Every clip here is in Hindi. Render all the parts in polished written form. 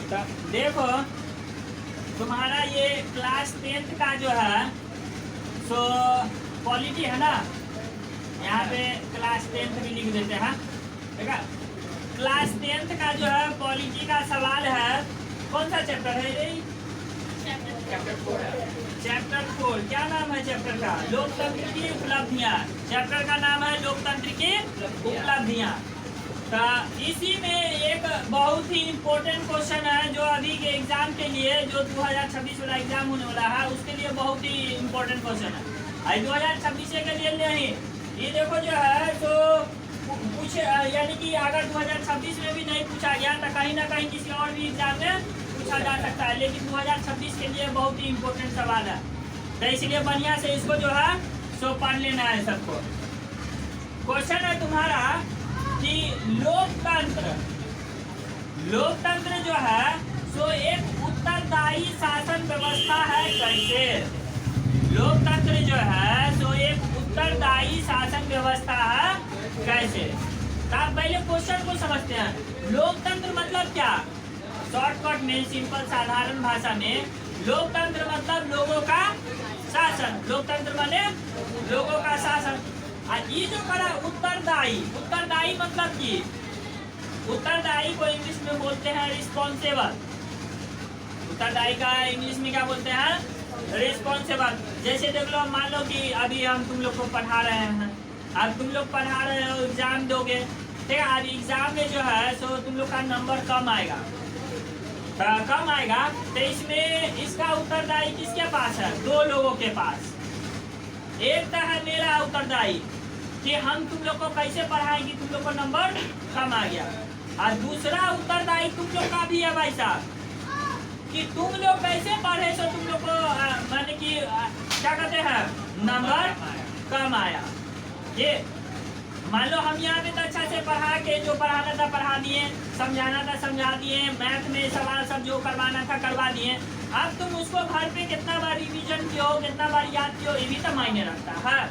तो देखो तुम्हारा ये क्लास 10th का जो है सो पॉलिटी है ना, यहाँ पे क्लास 10th भी लिख देते हैं। ठीक है, क्लास 10th का जो है पॉलिटी का सवाल है, कौन सा चैप्टर है ये? चैप्टर 4। क्या नाम है चैप्टर का? लोकतंत्र की उपलब्धियां। चैप्टर का नाम है लोकतंत्र की उपलब्धियां। तो इसी में एक बहुत ही इम्पोर्टेंट क्वेश्चन है जो अभी के एग्जाम के लिए, जो 2026 वाला एग्जाम होने वाला है उसके लिए बहुत ही इम्पोर्टेंट क्वेश्चन है। 2026 के लिए नहीं, ये देखो जो है तो कुछ यानी कि अगर 2026 में भी नहीं पूछा गया तो कहीं ना कहीं किसी और भी एग्जाम में पूछा जा सकता है, लेकिन 2026 के लिए बहुत ही इम्पोर्टेंट सवाल है। तो इसलिए बढ़िया से इसको जो है सो पढ़ लेना है सबको। क्वेश्चन है तुम्हारा कि लोकतंत्र जो है सो एक उत्तरदायी शासन व्यवस्था है कैसे? लोकतंत्र जो है सो एक उत्तरदायी शासन व्यवस्था है कैसे? तो आप पहले क्वेश्चन को समझते हैं। लोकतंत्र मतलब क्या? शॉर्टकट में, सिंपल साधारण भाषा में, लोकतंत्र मतलब लोगों का शासन। लोकतंत्र माने लोगों का शासन। ये जो करा उत्तरदायी मतलब कि उत्तरदायी को इंग्लिश में बोलते हैं रिस्पॉन्सिबल। उत्तरदायी का इंग्लिश में क्या बोलते हैं? रिस्पॉन्सिबल। जैसे देख लो, मान लो कि अभी हम तुम लोग को पढ़ा रहे हैं, अब तुम लोग पढ़ा रहे हो, एग्जाम दोगे, ठीक है। अब एग्जाम में जो है सो तुम लोग का नंबर कम आएगा, तो इसमें इसका उत्तरदायी किसके पास है? दो लोगों के पास। एक तो है मेरा उत्तरदायी कि हम तुम लोग को कैसे पढ़ाएंगे, तुम लोग को नंबर कम आ गया। और दूसरा उत्तरदायी तुम लोग का भी है भाई साहब कि तुम लोग कैसे पढ़े सो तुम लोग को माने कि क्या कहते हैं, नंबर कम आया। ये मान लो हम यहाँ पे तो अच्छा से पढ़ा के जो पढ़ाना था पढ़ा दिए, समझाना था समझा दिए, मैथ में सवाल सब जो करवाना था करवा दिए। अब तुम उसको घर पे कितना बार रिवीजन किया हो, कितना बार याद किया हो, ये भी तो मायने रखता है।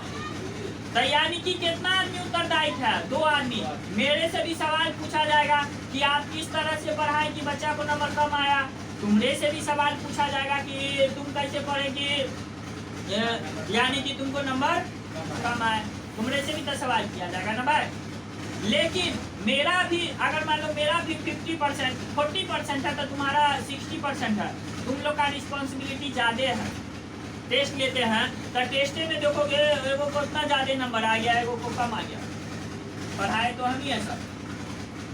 तो यानी कि कितना आदमी उत्तरदायी है? दो आदमी। मेरे से भी सवाल पूछा जाएगा कि आप किस तरह से पढ़ाएं कि बच्चा को नंबर कम आया। तुमरे से भी सवाल पूछा जाएगा कि तुम कैसे पढ़े कि यानी कि तुमको नंबर कम आए। तुमरे से भी तो सवाल किया जाएगा ना भाई। लेकिन मेरा भी, अगर मान लो मेरा भी 50% 40% है तो तुम्हारा 60% है। तुम लोग का रिस्पॉन्सिबिलिटी ज्यादा है। टेस्ट लेते हैं तो टेस्ट में देखोगे एगो को इतना ज्यादा नंबर आ गया, एगो को कम आ गया। पढ़ाए तो हम ही है सब,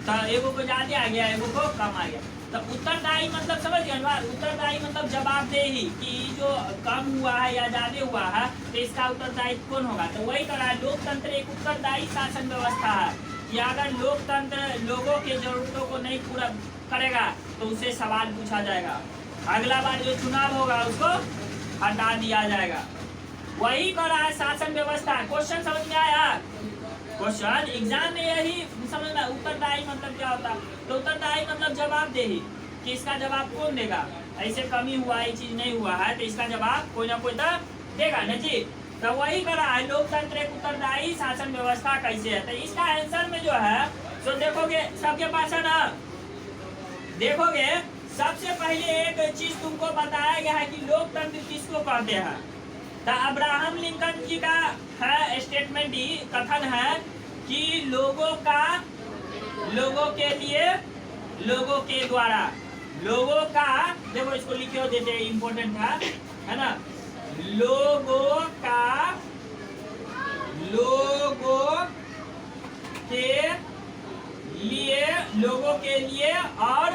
तो एगो को ज्यादा आ गया, एगो को कम आ गया। तो उत्तरदायी मतलब समझ गए? उत्तरदायी मतलब जवाबदेही कि जो कम हुआ है या ज्यादा हुआ है तो इसका उत्तरदायी कौन होगा? तो वही तरह लोकतंत्र एक उत्तरदायी शासन व्यवस्था है कि अगर लोकतंत्र लोगों के जरूरतों को नहीं पूरा करेगा तो उसे सवाल पूछा जाएगा। अगला बार जो चुनाव होगा उसको हटा दिया जाएगा। वही कर रहा है शासन व्यवस्था। क्वेश्चन समझ में आया? क्वेश्चन एग्जाम में यही समझ में। उत्तरदायी मतलब क्या होता है? तो उत्तरदायी मतलब जवाबदेही कि इसका जवाब कौन देगा। ऐसे कमी हुआ, ये चीज नहीं हुआ है तो इसका जवाब कोई ना कोई तो देगा ना जी। तो वही कर रहा है लोकतंत्र एक उत्तरदायी शासन व्यवस्था कैसे है। तो इसका आंसर में जो है तो देखोगे सबके पास है ना, देखोगे सबसे पहले एक चीज तुमको बताया गया है कि लोकतंत्र किसको कहते हैं। तो अब्राहम लिंकन जी का है स्टेटमेंट, ही कथन है कि लोगों के लिए, लोगों के द्वारा, लोगों का, देखो इसको लिखे हो देते इम्पोर्टेंट था, है ना। लोगों के लिए और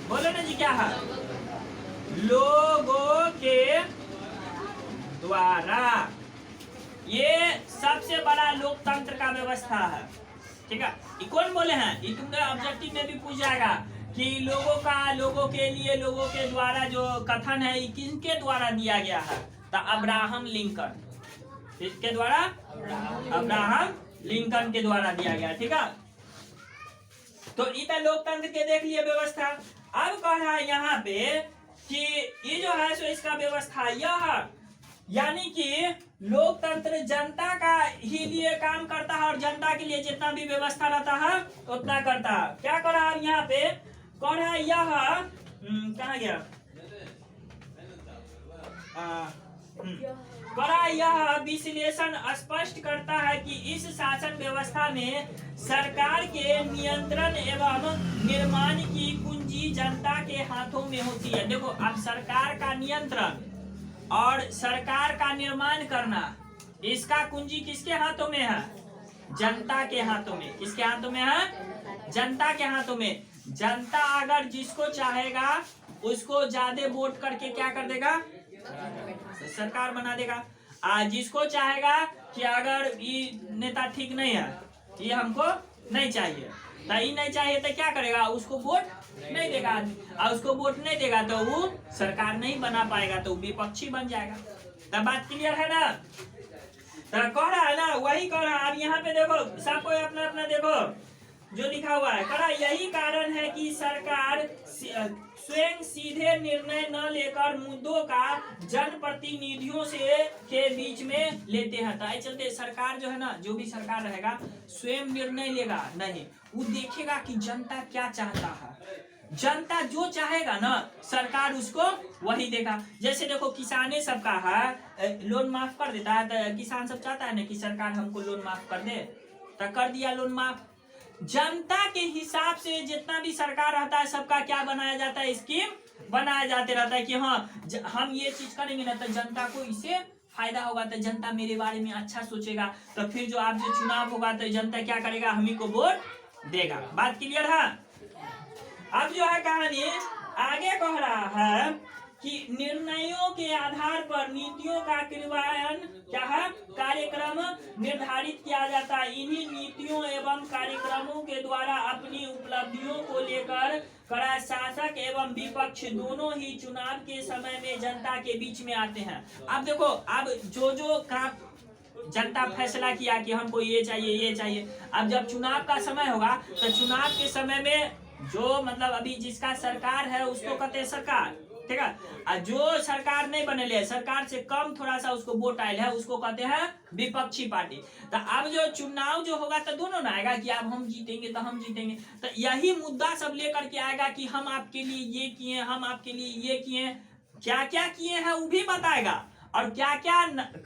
बोलो ना जी क्या है? लोगों के द्वारा। ये सबसे बड़ा लोकतंत्र का व्यवस्था है, ठीक है। ये कौन बोले हैं? ये तुमने ऑब्जेक्टिव में भी पूछ जाएगा कि लोगों के लिए, लोगों के द्वारा जो कथन है ये किसके द्वारा दिया गया है? तो अब्राहम लिंकन। किसके द्वारा? अब्राहम लिंकन के द्वारा दिया गया, ठीक है। तो इतना लोकतंत्र के देख लिए व्यवस्था। अब कह रहा है यहाँ पे कि ये जो है सो इसका व्यवस्था यह, यानी कि लोकतंत्र जनता का ही लिए काम करता है और जनता के लिए जितना भी व्यवस्था रहता है उतना करता है। क्या कर रहा है यहाँ पे? कह रहा है यह कहाँ गया, करा यह विश्लेषण स्पष्ट करता है कि इस शासन व्यवस्था में सरकार के नियंत्रण एवं निर्माण की कुंजी जनता के हाथों में होती है। देखो अब सरकार का नियंत्रण और सरकार का निर्माण करना, इसका कुंजी किसके हाथों में है? जनता के हाथों में। किसके हाथों में है? जनता के हाथों में। जनता अगर जिसको चाहेगा उसको ज्यादा वोट करके क्या कर देगा? सरकार बना देगा। जिसको चाहेगा कि अगर ये नेता ठीक नहीं है, ये हमको नहीं चाहिए, तो ये नहीं चाहिए तो क्या करेगा? उसको वोट नहीं देगा। और उसको वोट नहीं देगा तो वो सरकार नहीं बना पाएगा, तो विपक्षी बन जाएगा। तब बात क्लियर है ना? तो कह रहा है ना, वही कह रहा है। अब यहाँ पे देखो सबको अपना अपना देखो जो लिखा हुआ है। कहा यही कारण है कि सरकार स्वयं सीधे निर्णय न लेकर मुद्दों का जनप्रतिनिधियों से के बीच में लेते हैं। तो चलते सरकार जो है ना, जो भी सरकार रहेगा स्वयं निर्णय लेगा नहीं, वो देखेगा कि जनता क्या चाहता है। जनता जो चाहेगा ना सरकार उसको वही देगा। जैसे देखो किसाने सबका है, लोन माफ कर देता है, तो किसान सब चाहता है ना कि सरकार हमको लोन माफ कर दे, तो कर दिया लोन माफ। जनता के हिसाब से जितना भी सरकार रहता है सबका क्या बनाया जाता है? स्कीम बनाया जाते रहता है कि हाँ हम ये चीज करेंगे ना तो जनता को इससे फायदा होगा, तो जनता मेरे बारे में अच्छा सोचेगा, तो फिर जो आप जो चुनाव होगा तो जनता क्या करेगा? हम ही को वोट देगा। बात क्लियर है? अब जो है कहानी आगे कह रहा है कि निर्णयों के आधार पर नीतियों का क्रियान्वयन क्या है? कार्यक्रम निर्धारित किया जाता है। इन्हीं नीतियों एवं कार्यक्रमों के द्वारा अपनी उपलब्धियों को लेकर कड़ा शासक एवं विपक्ष दोनों ही चुनाव के समय में जनता के बीच में आते हैं। अब देखो अब जो काम जनता फैसला किया कि हमको ये चाहिए ये चाहिए, अब जब चुनाव का समय होगा तो चुनाव के समय में जो मतलब अभी जिसका सरकार है उसको कहते हैं सरकार, ठीक है। जो सरकार नहीं बने, सरकार से कम थोड़ा सा उसको वोट आयल है, उसको कहते हैं विपक्षी पार्टी। तो अब जो चुनाव जो होगा तो दोनों ना आएगा कि अब हम जीतेंगे तो हम जीतेंगे, तो यही मुद्दा सब लेकर के आएगा कि हम आपके लिए ये किए, हम आपके लिए ये किए, क्या क्या किए हैं वो भी बताएगा, और क्या क्या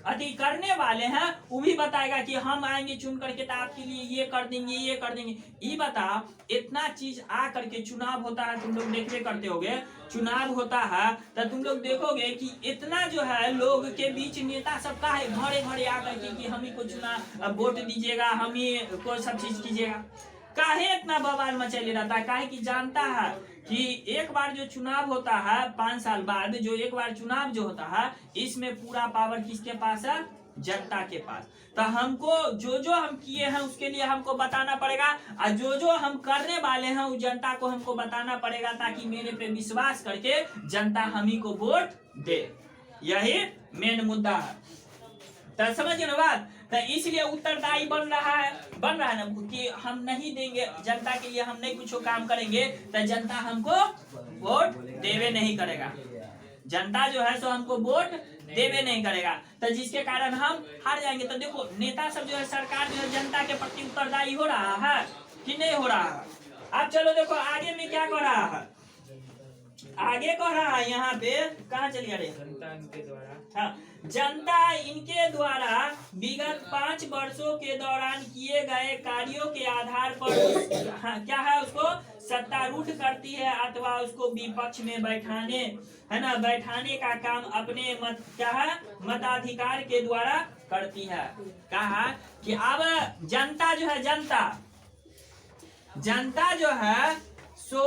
अधिक करने वाले हैं वो भी बताएगा कि हम आएंगे चुन करके तो आपके लिए ये कर देंगे ये कर देंगे। ये बताओ इतना चीज आ करके चुनाव होता है, तुम लोग देखते करते होगे, चुनाव होता है तो तुम लोग देखोगे कि इतना जो है लोग के बीच नेता सबका है घरे घरे आकर के कि हम ही को चुनाव वोट दीजिएगा, हम ही को सब चीज कीजिएगा। काहे इतना बवाल मचैले रहता है? काहे कि जानता है कि एक बार जो चुनाव होता है 5 साल बाद जो एक बार चुनाव जो होता है इसमें पूरा पावर किसके पास है? जनता के पास। तो हमको जो हम किए हैं उसके लिए हमको बताना पड़ेगा, और जो हम करने वाले हैं उस जनता को हमको बताना पड़ेगा, ताकि मेरे पे विश्वास करके जनता हम ही को वोट दे। यही मेन मुद्दा है। तो समझ ना बात? तो इसलिए उत्तरदायी बन रहा है ना कि हम नहीं देंगे जनता के लिए, हम नहीं कुछ काम करेंगे तो जनता हमको वोट देवे नहीं करेगा। जनता जो है सो हमको वोट देवे नहीं करेगा, तो जिसके कारण हम हार जाएंगे। तो देखो नेता सब जो है, सरकार जो है जनता के प्रति उत्तरदायी हो रहा है कि नहीं हो रहा है? अब चलो देखो आगे में क्या कर रहा है। आगे कह रहा है यहाँ पे, कहाँ चलिए रे? जनता इनके द्वारा, हाँ, जनता इनके द्वारा विगत 5 वर्षों के दौरान किए गए कार्यों के आधार पर हाँ, क्या है उसको सत्तारूढ़ करती है अथवा उसको विपक्ष में बैठाने है ना, बैठाने का काम अपने मत क्या है मताधिकार के द्वारा करती है। कहा कि अब जनता जो है, जनता जो है सो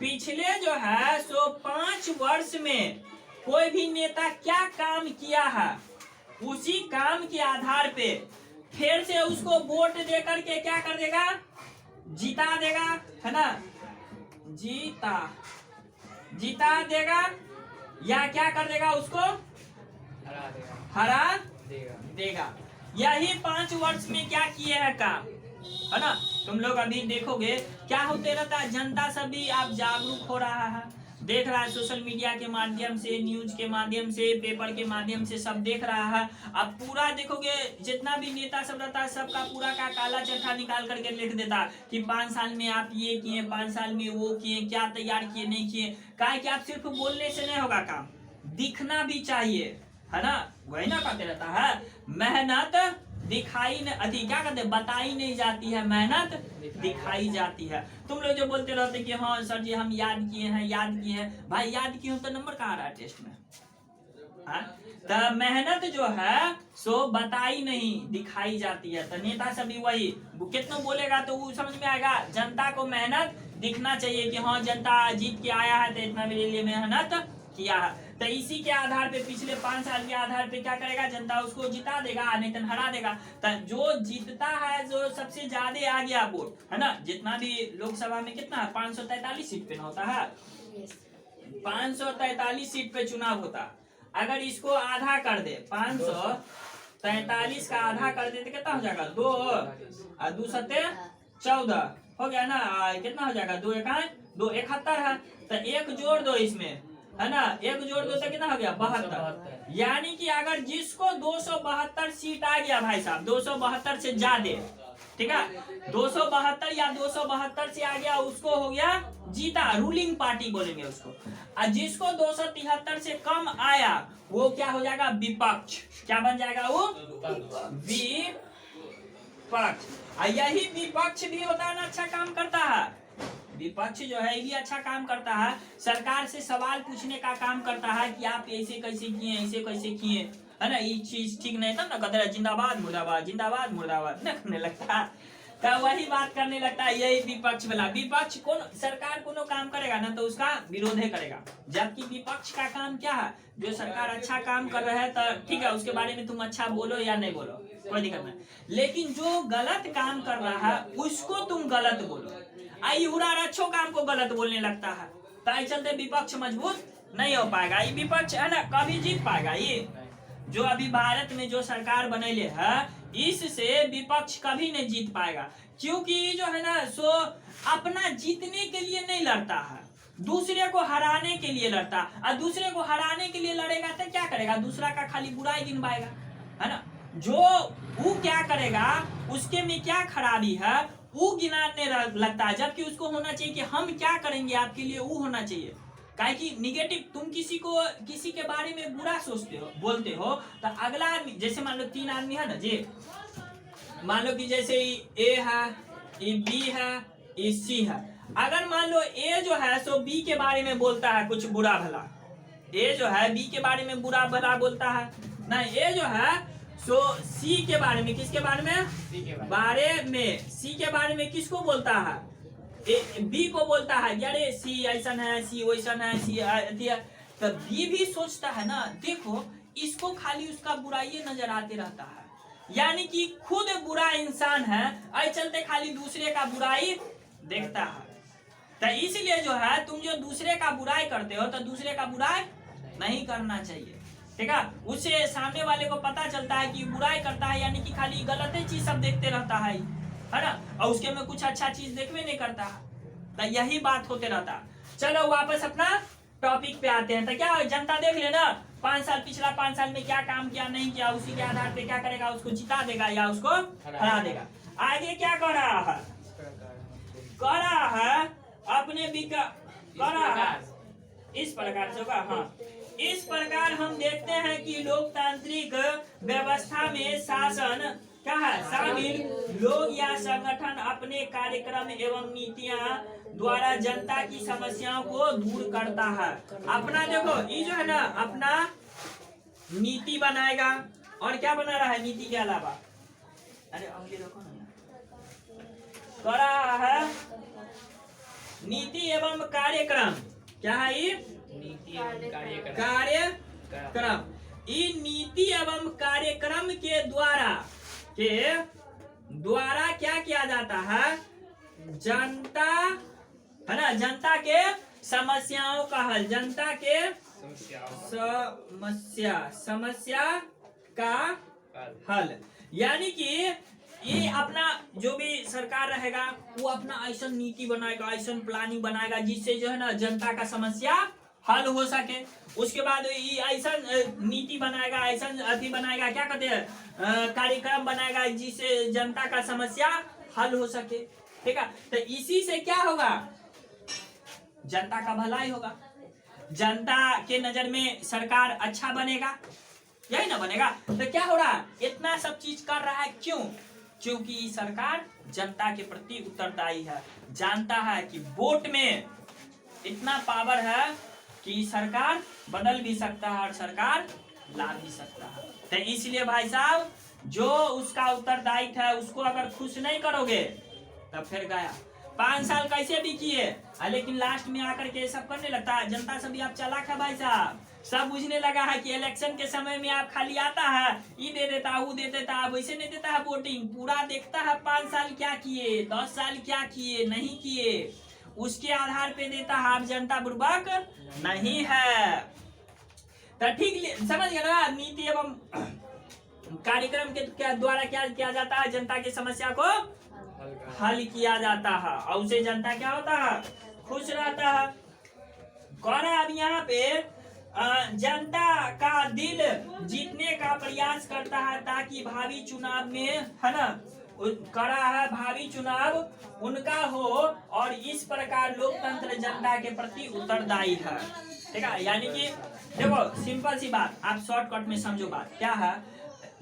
पिछले जो है सो 5 वर्ष में कोई भी नेता क्या काम किया है, उसी काम के आधार पे फिर से उसको वोट दे करके क्या कर देगा? जीता देगा, है ना, जीता देगा, या क्या कर देगा? उसको हरा देगा। यही 5 वर्ष में क्या किए हैं काम, है ना। तुम लोग अभी देखोगे क्या होते रहता है, जनता सब भी आप जागरूक हो रहा है, देख रहा है, सोशल मीडिया के माध्यम से, न्यूज के माध्यम से, पेपर के माध्यम से सब देख रहा है। अब पूरा देखोगे जितना भी नेता सब रहता है सबका पूरा का काला चट्ठा निकाल करके लिख देता कि 5 साल में आप ये किए, 5 साल में वो किए, क्या तैयार किए नहीं किए। कहा कि आप सिर्फ बोलने से नहीं होगा काम, दिखना भी चाहिए, है ना। वही ना कहते रहता है, मेहनत दिखाई न अति क्या कहते बताई नहीं जाती है, मेहनत दिखाई जाती है। तुम लोग जो बोलते रहते कि हाँ सर जी हम याद किए हैं, याद किए हैं, भाई याद किए हो तो नंबर कहाँ आ रहा है टेस्ट में? तो मेहनत जो है सो बताई नहीं दिखाई जाती है। तो नेता सभी वही कितना बोलेगा तो वो समझ में आएगा, जनता को मेहनत दिखना चाहिए कि हाँ जनता जीत के आया है तो इतना मेरे लिए मेहनत किया है। तो इसी के आधार पे पिछले 5 साल के आधार पे क्या करेगा, जनता उसको जिता देगा, नहीं तो हरा देगा। तो जो जीतता है, जो सबसे ज्यादा आ गया वोट, है ना, जितना भी लोकसभा में कितना 543 सीट पे ना होता है, 543 सीट पे चुनाव होता। अगर इसको आधा कर दे, 543 का आधा कर दे तो कितना हो जाएगा, 2 और 2 सत्ते 14 हो गया ना। कितना हो जाएगा, 2 1 2 71 है। तो एक जोड़ दो इसमें, है ना, एक जोड़ दो तो कितना हो गया 72। यानी कि अगर जिसको 272 सीट आ गया भाई साहब, 272 से ज्यादा, ठीक है, 272 या 272 से आ गया उसको हो गया जीता, रूलिंग पार्टी बोलेंगे उसको। और जिसको 273 से कम आया वो क्या हो जाएगा, विपक्ष। क्या बन जाएगा वो, विपक्ष। और यही विपक्ष भी होता है ना, अच्छा काम करता है। विपक्ष जो है ये अच्छा काम करता है, सरकार से सवाल पूछने का काम करता है कि आप ऐसे कैसे किए, ऐसे कैसे किए, है ना, ये चीज ठीक नहीं था ना, कहते हैं जिंदाबाद मुर्दाबाद, जिंदाबाद मुर्दाबाद न करने लगता है। तो वही बात करने लगता है यही विपक्ष वाला। विपक्ष कौन, सरकार कोनो काम करेगा ना तो उसका विरोध करेगा, जबकि विपक्ष का काम क्या है, जो सरकार अच्छा काम कर रहा है तो ठीक है उसके बारे में तुम अच्छा बोलो या नहीं बोलो, कोई दिक्कत नहीं, लेकिन जो गलत काम कर रहा है उसको तुम गलत बोलो। आई उड़ार अच्छो काम को गलत बोलने लगता है, तो चलते विपक्ष मजबूत नहीं हो पाएगा। ये विपक्ष है ना कभी जीत पाएगा। ये जो अभी भारत में जो सरकार बनेले है इससे विपक्ष कभी नहीं जीत पाएगा, क्योंकि जो है ना सो अपना जीतने के लिए नहीं लड़ता है, दूसरे को हराने के लिए लड़ता। और दूसरे को हराने के लिए लड़ेगा तो क्या करेगा, दूसरा का खाली बुराई गिनवाएगा, है ना। जो वो क्या करेगा उसके में क्या खराबी है वो गिनाने लगता है, जबकि उसको होना चाहिए कि हम क्या करेंगे आपके लिए, वो होना चाहिए। काहे कि निगेटिव तुम किसी के बारे में बुरा सोचते हो, बोलते हो, तो अगला आदमी, जैसे मान लो 3 आदमी है ना जी, मान लो कि जैसे ए है, ये बी है, ये सी है। अगर मान लो ए जो है सो बी के बारे में बोलता है कुछ बुरा भला, ए जो है बी के बारे में बुरा भला बोलता है ना, ए जो है सो सी के बारे में, किसके बारे में, सी के बारे में किसको बोलता है, बी को बोलता है यारे सी ऐसा है, सी वैसा है, सी तो बी भी सोचता है ना, देखो इसको खाली उसका बुराई नजर आते रहता है, यानी कि खुद बुरा इंसान है, ऐसे चलते खाली दूसरे का बुराई देखता है। तो इसलिए जो है तुम जो दूसरे का बुराई करते हो तो दूसरे का बुराई नहीं करना चाहिए, ठीक है। उससे सामने वाले को पता चलता है कि बुराई करता है, यानी कि खाली गलत ही चीज सब देखते रहता है ना, और उसके में कुछ अच्छा चीज देखने नहीं करता। तो यही बात होते रहता। चलो वापस अपना टॉपिक पे आते हैं। तो क्या जनता देख लेना 5 साल, पिछला 5 साल में क्या काम किया नहीं किया, उसी के आधार पे क्या करेगा, उसको जिता देगा या उसको हरा देगा। आगे क्या कर रहा है, कर रहा है अपने कर रहा है इस प्रकार से होगा। हाँ, इस प्रकार हम देखते हैं कि लोकतांत्रिक व्यवस्था में शासन क्या है, शामिल लोग या संगठन अपने कार्यक्रम एवं नीतियां द्वारा जनता की समस्याओं को दूर करता है। अपना देखो ये जो है ना अपना नीति बनाएगा, और क्या बना रहा है नीति के अलावा, अरे अंगली रखो ना, कर रहा है नीति एवं कार्यक्रम। क्या है ये, नीति एवं कार्यक्रम। ये नीति एवं कार्यक्रम के द्वारा क्या किया जाता है, जनता है ना, जनता के समस्याओं का हल, जनता के समस्या का हल। यानी कि ये अपना जो भी सरकार रहेगा वो अपना ऐसा नीति बनाएगा, ऐसा प्लानिंग बनाएगा जिससे जो है ना जनता का समस्या हल हो सके। उसके बाद ऐसा नीति बनाएगा, ऐसा अति बनाएगा, क्या कहते हैं, कार्यक्रम बनाएगा जिससे जनता का समस्या हल हो सके। ठीक है, तो इसी से क्या होगा, जनता का भलाई होगा, जनता के नजर में सरकार अच्छा बनेगा, यही ना बनेगा। तो क्या हो रहा है, इतना सब चीज कर रहा है, क्यों? क्योंकि सरकार जनता के प्रति उत्तरदायी है, जानता है कि वोट में इतना पावर है कि सरकार बदल भी सकता है और सरकार ला भी सकता है। तो इसलिए भाई साहब, जो उसका उत्तरदायित्व है उसको अगर खुश नहीं करोगे तब फिर गया। 5 साल कैसे भी किए, लेकिन लास्ट में आकर के सब करने लगता है। जनता से भी आप चालाक है भाई साहब, सब बुझने लगा है कि इलेक्शन के समय में आप खाली आता है, ये दे देता है, वो दे देता है, वैसे नहीं देता है वोटिंग, पूरा देखता है 5 साल क्या किए, 10 साल क्या किए, नहीं किए, उसके आधार पे देता है। आप जनता बुर्बक नहीं है। तो ठीक समझ गए ना, नीति एवं कार्यक्रम के द्वारा क्या किया जाता है, जनता की समस्या को हल किया जाता है और उससे जनता क्या होता है, खुश रहता है। कौन है अब यहाँ पे जनता का दिल जीतने का प्रयास करता है ताकि भावी चुनाव में, है ना, करा है भावी चुनाव उनका हो, और इस प्रकार लोकतंत्र जनता के प्रति उत्तरदायी है। ठीक है, यानी कि देखो सिंपल सी बात, आप शॉर्टकट में समझो बात क्या है।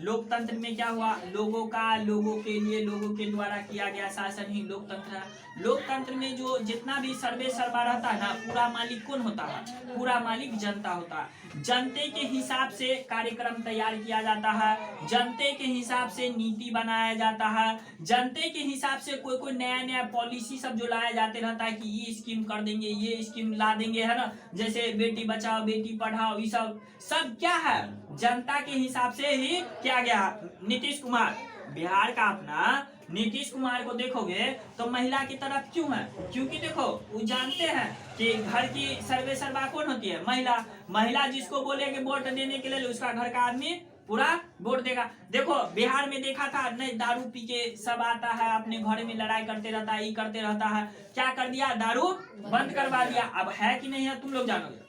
लोकतंत्र में क्या हुआ, लोगों का, लोगों के लिए, लोगों के द्वारा किया गया शासन ही लोकतंत्र है। लोकतंत्र में जो जितना भी सर्वे सर्वा रहता है ना, पूरा मालिक कौन होता है, पूरा मालिक जनता होता है। जनते के हिसाब से कार्यक्रम तैयार किया जाता है, जनते के हिसाब से नीति बनाया जाता है, जनते के हिसाब से कोई कोई नया नया पॉलिसी सब जो लाया जाते रहता है कि ये स्कीम कर देंगे, ये स्कीम ला देंगे, है ना, जैसे बेटी बचाओ बेटी पढ़ाओ, ये सब क्या है, जनता के हिसाब से ही किया गया। नीतीश कुमार, बिहार का अपना नीतीश कुमार को देखोगे तो महिला की तरफ क्यों है, क्योंकि देखो वो जानते हैं कि घर की सर्वे सर्वा कौन होती है, महिला। महिला जिसको बोलेगे वोट देने के लिए उसका घर का आदमी पूरा वोट देगा। देखो बिहार में देखा था नहीं, दारू पी के सब आता है, अपने घर में लड़ाई करते रहता है, ये करते रहता है, क्या कर दिया, दारू बंद करवा दिया। अब है कि नहीं है तुम लोग जानोगे,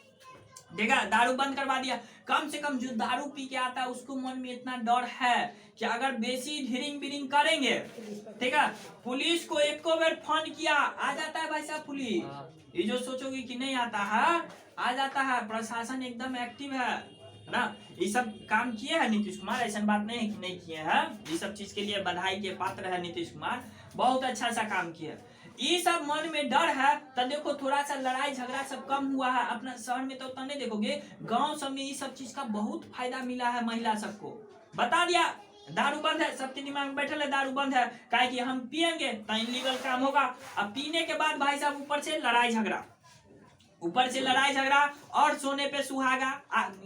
देखा, दारू बंद करवा दिया। कम से कम जो दारू पी के आता है उसको मन में इतना डर है कि अगर बेसी ढिरिंग बिरिंग करेंगे, ठीक है, पुलिस को एक बार फोन किया आ जाता है भाई साहब पुलिस। ये जो सोचोगे कि नहीं आता है, आ जाता है, प्रशासन एकदम एक्टिव है ना। ये सब काम किए हैं नीतीश कुमार, ऐसा बात नहीं है कि नहीं किए हैं, ये सब चीज के लिए बधाई के पात्र है नीतीश कुमार, बहुत अच्छा सा काम किया। ये सब मन में डर है तो देखो थोड़ा सा लड़ाई झगड़ा सब कम हुआ है। अपना शहर में तो उतना नहीं देखोगे, गांव सब में ये सब चीज का बहुत फायदा मिला है। महिला सबको बता दिया दारू बंद है, सबके दिमाग में बैठल है दारू बंद है, काहे कि हम पियेंगे तो इलीगल काम होगा। अब पीने के बाद भाई साहब ऊपर से लड़ाई झगड़ा, ऊपर से लड़ाई झगड़ा और सोने पे सुहागा,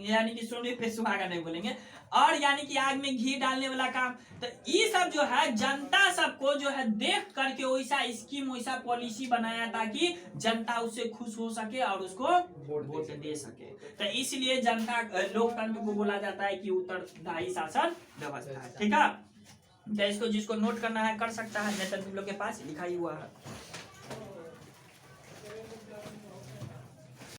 यानी कि सोने पे सुहागा नहीं बोलेंगे, और यानी कि आग में घी डालने वाला काम। तो ये सब जो है जनता सबको जो है देख करके वैसा स्कीम वैसा पॉलिसी बनाया ताकि जनता उससे खुश हो सके और उसको वोट दे सके। तो इसलिए जनता लोकतंत्र को बोला जाता है कि उत्तरदायी शासन व्यवस्था है। ठीक है, तो इसको जिसको नोट करना है कर सकता है, नहीं तो तुम लोग के पास लिखा ही हुआ है।